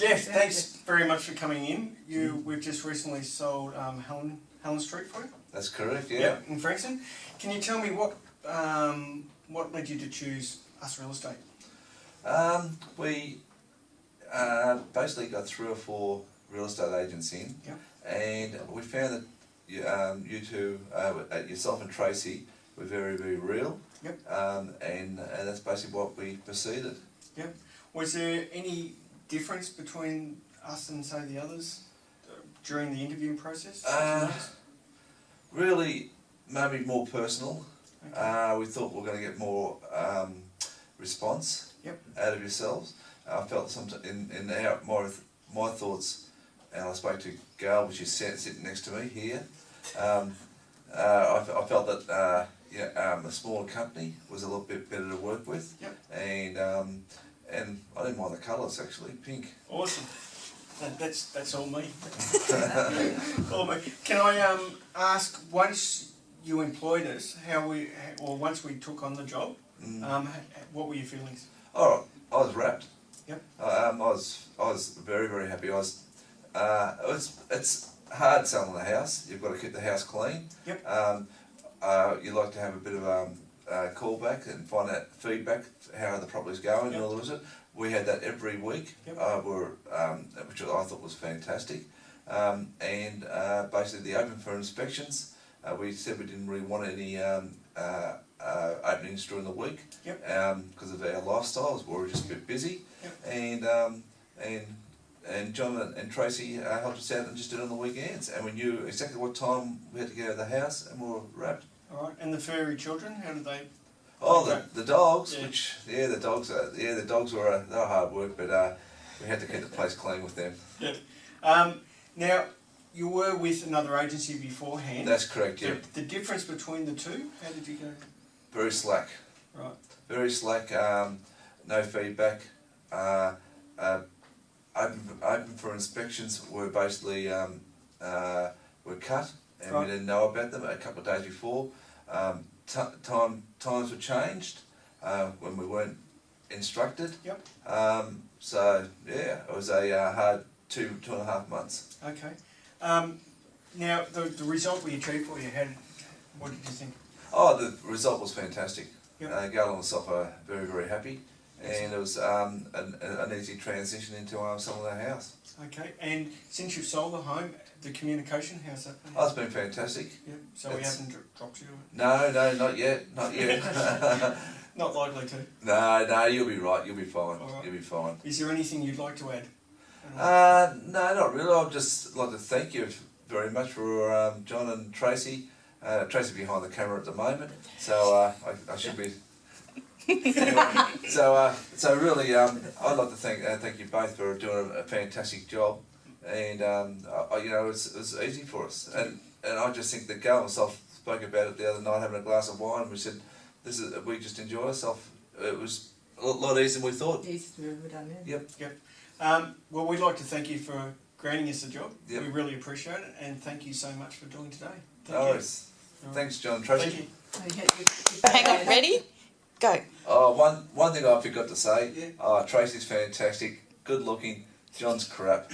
Jeff, thanks very much for coming in. We've just recently sold Helen Street for you. That's correct, yeah. Yep, in Frankston. Can you tell me what led you to choose Us Real Estate? We basically got 3 or 4 real estate agents in, Yep. and we found that you two, yourself and Tracy, were very, very real. Yep. And that's basically what we proceeded. Yep. Was there any difference between us and, say, the others during the interviewing process? Really, maybe more personal. Okay. We thought we were going to get more response out of yourselves. I felt my thoughts, and I spoke to Gail, which is sitting next to me here. I felt that a smaller company was a little bit better to work with. Yep. And I didn't mind the colours actually, pink. Awesome. That's all me. All me. Can I ask, once you employed us, once we took on the job, what were your feelings? Oh, I was wrapped. Yep. I was very, very happy. It's hard selling a house. You've got to keep the house clean. Yep. You like to have a bit of callback and find out feedback, how the property's going and all the rest of it. We had that every week, which I thought was fantastic. And basically, the open for inspections. We said we didn't really want any openings during the week, because of our lifestyles. We were just a bit busy, and John and Tracy helped us out and just did it on the weekends, and we knew exactly what time we had to get out of the house, and we were wrapped. All right. And the furry children, how did they? Oh, the dogs, Yeah. the dogs were they were hard work, but we had to keep the place clean with them. Yeah. Now, you were with another agency beforehand. That's correct. Yeah. The difference between the two, how did you go? Very slack. Right. Very slack. No feedback. Open for inspections were basically were cut, and we didn't know about them a couple of days before. Times were changed when we weren't instructed. Yep. So yeah, it was a hard 2.5 months. Okay. Now the result we achieved for you, what did you think? Oh, the result was fantastic. Yep. Gail and myself are very, very happy. And it was an easy transition into selling the house. Okay, and since you've sold the home, the communication, how's that been? Oh, it's been fantastic. Yeah, so we haven't dropped you? No, not yet, not yet. Not likely to? No, you'll be right, you'll be fine, right. You'll be fine. Is there anything you'd like to add? No, not really. I'd just like to thank you very much for John and Tracy. Tracy's behind the camera at the moment, so I should be... So really, I'd like to thank you both for doing a fantastic job, and it was easy for us, and I just think that Gail and myself spoke about it the other night having a glass of wine. We said, we just enjoy ourselves. It was a lot easier than we thought. Easier to done, yeah. Yep. Well, we'd like to thank you for granting us the job. Yep. We really appreciate it, and thank you so much for doing today. Thanks, John and Tracy. Thank you. Hang on, ready? Go. Oh, one thing I forgot to say. Tracy's fantastic, good looking. John's crap.